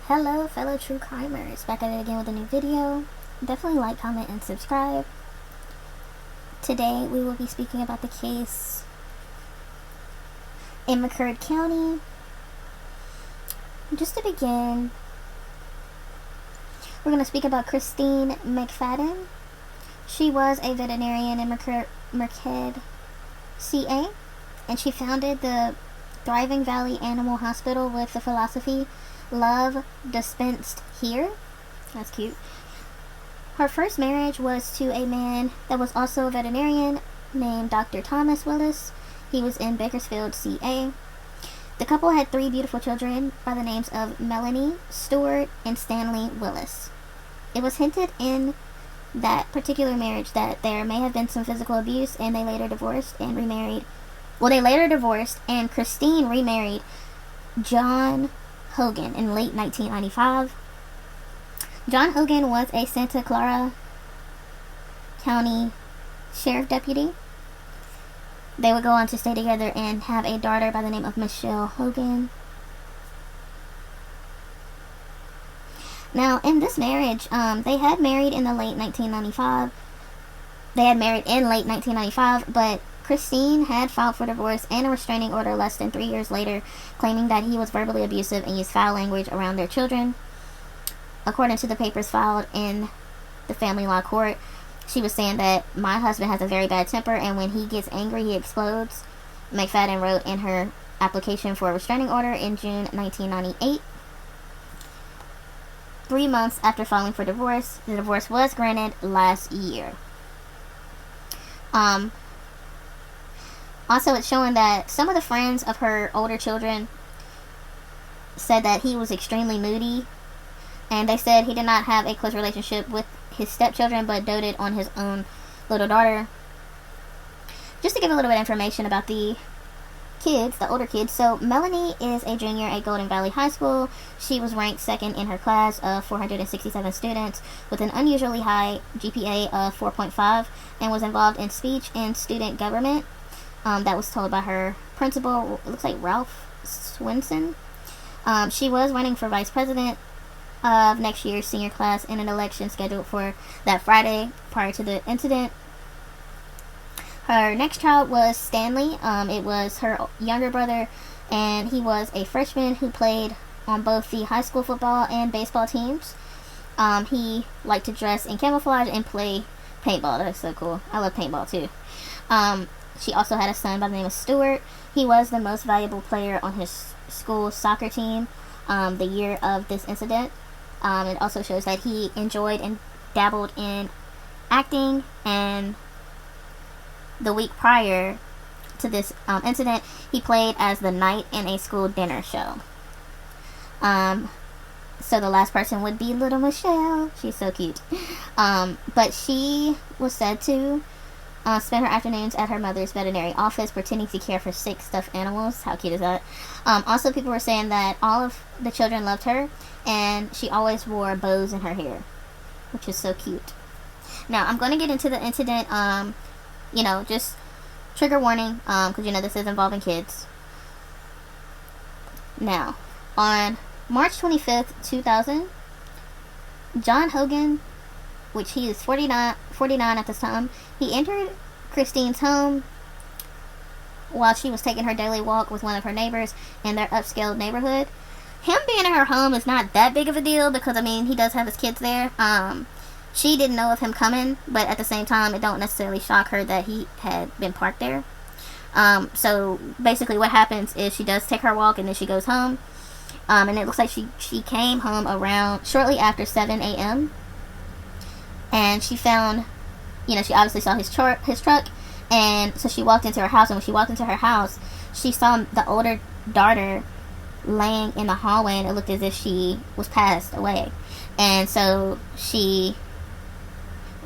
Hello, fellow true crimers. Back at it again with a new video. Definitely like, comment, and subscribe. Today, we will be speaking about the case in Merced County. Just to begin, we're going to speak about Christine McFadden. She was a veterinarian in Merced, CA, and she founded the Thriving Valley Animal Hospital with the philosophy, love dispensed here. That's cute. Her first marriage was to a man that was also a veterinarian named Dr. Thomas Willis. He was in Bakersfield, CA. The couple had 3 beautiful children by the names of Melanie, Stuart, and Stanley Willis. It was hinted in that particular marriage that there may have been some physical abuse, and they later divorced and remarried. Well, they later divorced, and Christine remarried John Hogan in late 1995. John Hogan was a Santa Clara County Sheriff Deputy. They would go on to stay together and have a daughter by the name of Michelle Hogan. Now, in this marriage, they had married in the late 1995. They had married in late 1995, but Christine had filed for divorce and a restraining order less than 3 years later, claiming that he was verbally abusive and used foul language around their children. According to the papers filed in the family law court, she was saying that my husband has a very bad temper, and when he gets angry, he explodes. McFadden wrote in her application for a restraining order in June 1998. 3 months after filing for divorce, the divorce was granted last year. Also, it's showing that some of the friends of her older children said that he was extremely moody, and they said he did not have a close relationship with his stepchildren, but doted on his own little daughter. Just to give a little bit of information about the kids, the older kids. So, Melanie is a junior at Golden Valley High School. She was ranked second in her class of 467 students with an unusually high GPA of 4.5 and was involved in speech and student government. That was told by her principal. It looks like Ralph Swinson. She was running for vice president of next year's senior class in an election scheduled for that Friday prior to the incident. Her next child was Stanley. It was her younger brother, and he was a freshman who played on both the high school football and baseball teams. He liked to dress in camouflage and play paintball. That's so cool. I love paintball too. She also had a son by the name of Stuart. He was the most valuable player on his school soccer team the year of this incident. It also shows that he enjoyed and dabbled in acting, and the week prior to this incident, he played as the knight in a school dinner show. So the last person would be little Michelle. She's so cute. But she was said to spend her afternoons at her mother's veterinary office pretending to care for 6 stuffed animals. How cute is that? Also, people were saying that all of the children loved her, and she always wore bows in her hair, which is so cute. Now, I'm going to get into the incident. Just trigger warning, because this is involving kids. Now, on March 25th, 2000, John Hogan, which he is 49 at this time, he entered Christine's home while she was taking her daily walk with one of her neighbors in their upscale neighborhood. Him being in her home is not that big of a deal because, he does have his kids there. She didn't know of him coming, but at the same time, it don't necessarily shock her that he had been parked there. So basically what happens is she does take her walk and then she goes home. And it looks like she came home around shortly after 7 a.m. And she found, she obviously saw his truck, and so she walked into her house, and when she walked into her house, she saw the older daughter laying in the hallway, and it looked as if she was passed away. And so she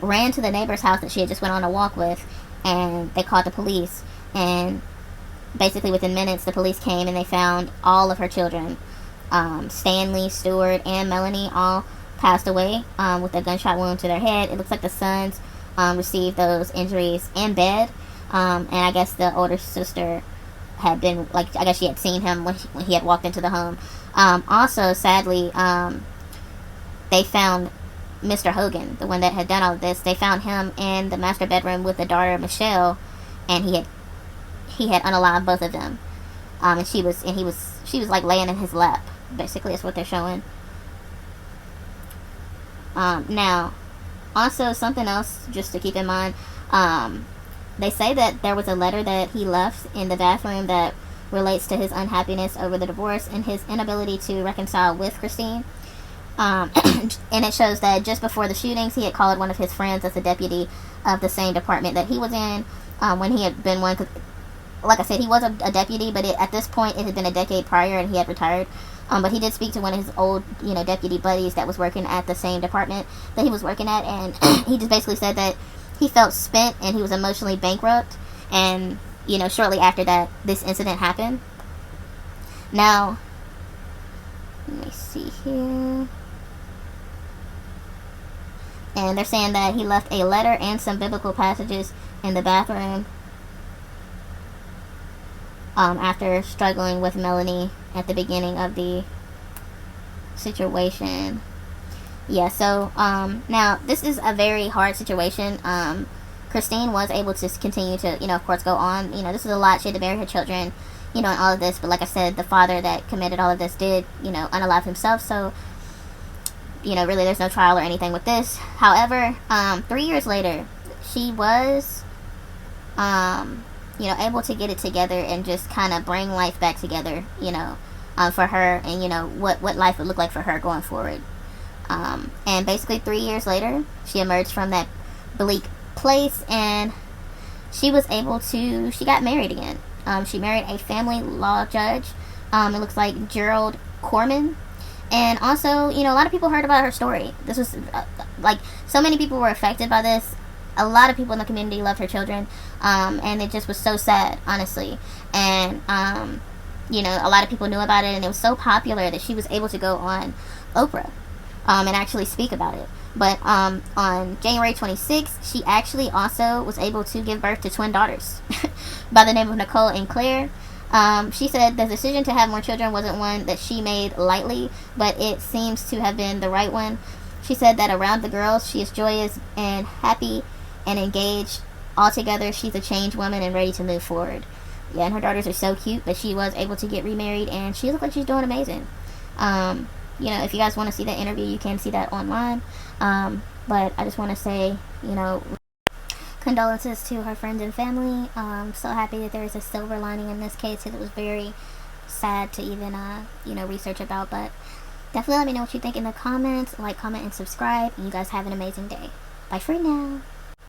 ran to the neighbor's house that she had just went on a walk with, and they called the police, and basically within minutes the police came and they found all of her children, Stanley, Stuart, and Melanie, all passed away with a gunshot wound to their head. It looks like the sons received those injuries in bed, and I guess the older sister had been, I guess she had seen him when he had walked into the home Also, sadly, they found Mr. Hogan, the one that had done all of this. They found him in the master bedroom with the daughter Michelle, and he had unalived both of them. And she was like laying in his lap. Basically, is what they're showing. Now, also something else just to keep in mind. They say that there was a letter that he left in the bathroom that relates to his unhappiness over the divorce and his inability to reconcile with Christine. And it shows that just before the shootings, he had called one of his friends as a deputy of the same department that he was in, when he had been one. Cause, like I said, he was a deputy, but at this point, it had been a decade prior, and he had retired. But he did speak to one of his old, deputy buddies that was working at the same department that he was working at, and he just basically said that he felt spent and he was emotionally bankrupt. And shortly after that, this incident happened. Now, let me see here. And they're saying that he left a letter and some biblical passages in the bathroom after struggling with Melanie at the beginning of the situation. Yeah, so now this is a very hard situation. Christine was able to continue to, of course, go on. This is a lot. She had to bury her children, and all of this. But like I said, the father that committed all of this did, unalive himself. So, really there's no trial or anything with this. However, 3 years later, she was, able to get it together and just kind of bring life back together, for her, and, what life would look like for her going forward. And basically 3 years later, she emerged from that bleak place, and she got married again. She married a family law judge. It looks like Gerald Corman. And also, a lot of people heard about her story. This was, so many people were affected by this. A lot of people in the community loved her children. And it just was so sad, honestly. And, a lot of people knew about it, and it was so popular that she was able to go on Oprah, and actually speak about it. But, on January 26th, she actually also was able to give birth to twin daughters by the name of Nicole and Claire. She said the decision to have more children wasn't one that she made lightly, but it seems to have been the right one. She said that around the girls, she is joyous and happy and engaged. Altogether, she's a changed woman and ready to move forward. Yeah, and her daughters are so cute, but she was able to get remarried, and she looks like she's doing amazing. If you guys want to see that interview, you can see that online. But I just want to say, condolences to her friends and family. I'm so happy that there is a silver lining in this case, because it was very sad to even, research about. But definitely let me know what you think in the comments. Like, comment, and subscribe. And you guys have an amazing day. Bye for now.